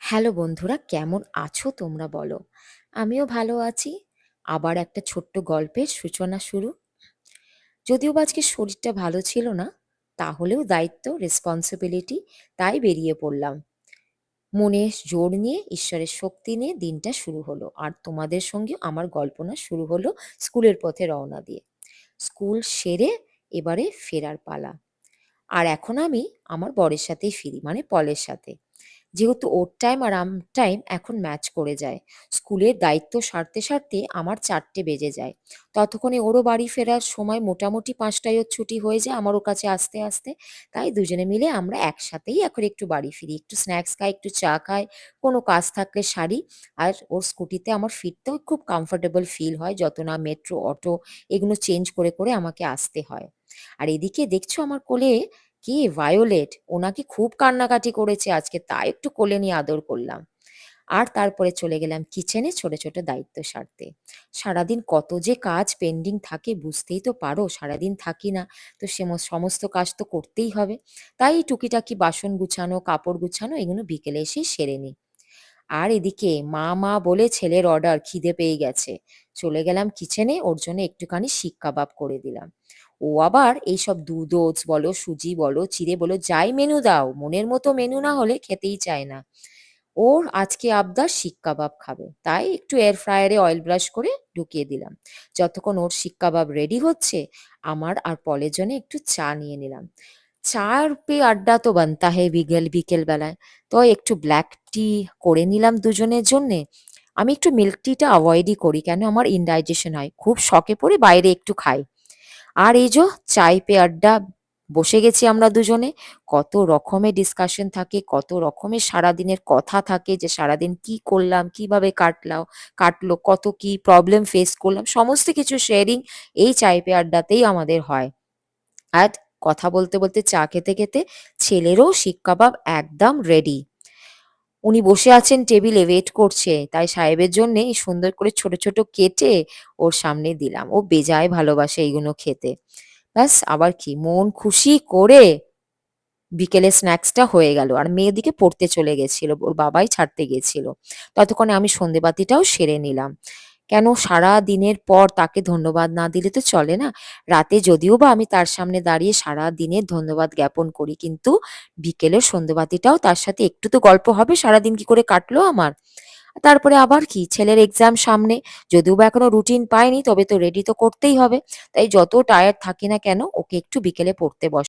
Hello বন্ধুরা, কেমন আছো তোমরা বলো? আমিও ভালো আছি। আবার একটা ছোট্ট গল্পের সূচনা শুরু। যদিও বা আজকে শরীরটা ভালো ছিল না, তাহলেও দায়িত্ব, রেসপন্সিবিলিটি, তাই বেরিয়ে পড়লাম। মনে জোর নিয়ে, ঈশ্বরের শক্তি নিয়ে দিনটা শুরু হলো। আর তোমাদের সঙ্গে আমার গল্পনা শুরু হলো স্কুলের পথে রওনা দিয়ে। স্কুল সেরে এবারে ফেরার পালা। আর এখন আমি আমার বরের সাথেই ফিরি, মানে পলের সাথে। যেহেতু ওর টাইম আর টাইম এখন ম্যাচ করে যায়। স্কুলের দায়িত্ব সারতে সারতে আমার ৪টে বেজে যায়। ততক্ষণে ওরও বাড়ি ফেরার সময়, মোটামুটি ৫টায় ওর ছুটি হয়ে যায় আমার ওর কাছে আসতে আসতে। তাই দুজনে মিলে আমরা একসাথেই এখন একটু বাড়ি ফিরি, একটু স্ন্যাক্স খাই, একটু চা খাই, কোনো কাজ থাকলে সারি। আর ওর স্কুটিতে আমার ফিরতেও খুব কমফোর্টেবল ফিল হয়, যত না মেট্রো, অটো এগুলো চেঞ্জ করে করে আমাকে আসতে হয়। আর এদিকে দেখছো আমার কোলে কি ভায়োলেট, ও নাকি খুব কান্নাকাটি করেছে আজকে, তাই একটু কোলে নিয়ে আদর করলাম। আর তারপরে চলে গেলাম কিচেনে ছোট ছোট দায়িত্ব সারতে। সারাদিন কত যে কাজ পেন্ডিং থাকে বুঝতেই তো পারো, সারাদিন থাকি না। তো সমস্ত কাজ তো করতেই হবে। তাই টুকিটাকি বাসন গুছানো, কাপড় গুছানো এগুলো বিকেলে এসেই সেরে নিই। আর এদিকে মা মা বলে ছেলের অর্ডার, খিদে পেয়ে গেছে। চলে গেলাম কিচেনে, ওর জন্য একটুখানি শিক কাবাব করে দিলাম। ও আবার এইসব দুধ ওটস বলো, সুজি বলো, চিড়ে বলো, যাই মেনু দাও, মনের মতো মেনু না হলে খেতেই চায় না। ওর আজকে আবদার শিক কাবাব খাবে, তাই একটু এয়ার ফ্রায়ারে অয়েল ব্রাশ করে ঢুকিয়ে দিলাম। যতক্ষণ ওর শিক কাবাব রেডি হচ্ছে, আমার আর পলের জন্য একটু চা নিয়ে নিলাম। চার পে আড্ডা তো বানতা হে বিকেল বিকেল বেলায়। তো একটু ব্ল্যাক টি করে নিলাম দুজনের জন্যে। আমি একটু মিল্ক টিটা অ্যাভয়েডই করি, কেন আমার ইনডাইজেশন হয়, খুব শখে পড়ে বাইরে একটু খাই। আর এই যো চায় পে আড্ডা, বসে গেছি আমরা দুজনে। কত রকমের ডিসকাশন থাকে, কত রকমের সারাদিনের কথা থাকে, যে সারাদিন কি করলাম, কিভাবে কাটলো, কত কি প্রবলেম ফেস করলাম, সমস্ত কিছু শেয়ারিং এই চায় পে আড্ডাতেই আমাদের হয়। আর কথা বলতে বলতে চা খেতে খেতে ছেলেরও শিক কাবাব একদম রেডি। উনি বসে আছেন টেবিলে, ওয়েট করছে, তাই সাহেবের জন্য সুন্দর করে ছোট ছোট কেটে ওর সামনে দিলাম। ও বেজায় ভালোবাসে এইগুলো খেতে। ব্যাস, আবার কি, মন খুশি করে বিকেলের স্ন্যাক্সটা হয়ে গেল। আর মেয়েদিকে পড়তে চলে গেছিল, ওর বাবাই ছাড়তে গেছিল। ততক্ষণে আমি সন্ধেবাতিটাও সেরে নিলাম। কেন, সারা দিনের পর তাকে ধন্যবাদ না দিলে তো চলে না। রাতে যদিও বা আমি তার সামনে দাঁড়িয়ে সারা দিনের ধন্যবাদ জ্ঞাপন করি, কিন্তু বিকেলের সন্ধেবাতিটাও তার সাথে একটু তো গল্প হবে, সারাদিন কি করে কাটলো আমার। তারপরে আবার কি, ছেলের এক্সাম সামনে, যদিও বা এখনো রুটিন পাইনি, তবে তো রেডি তো করতেই হবে। তাই যত টায়ার্ড থাকি না কেন, ওকে একটু বিকেলে পড়তে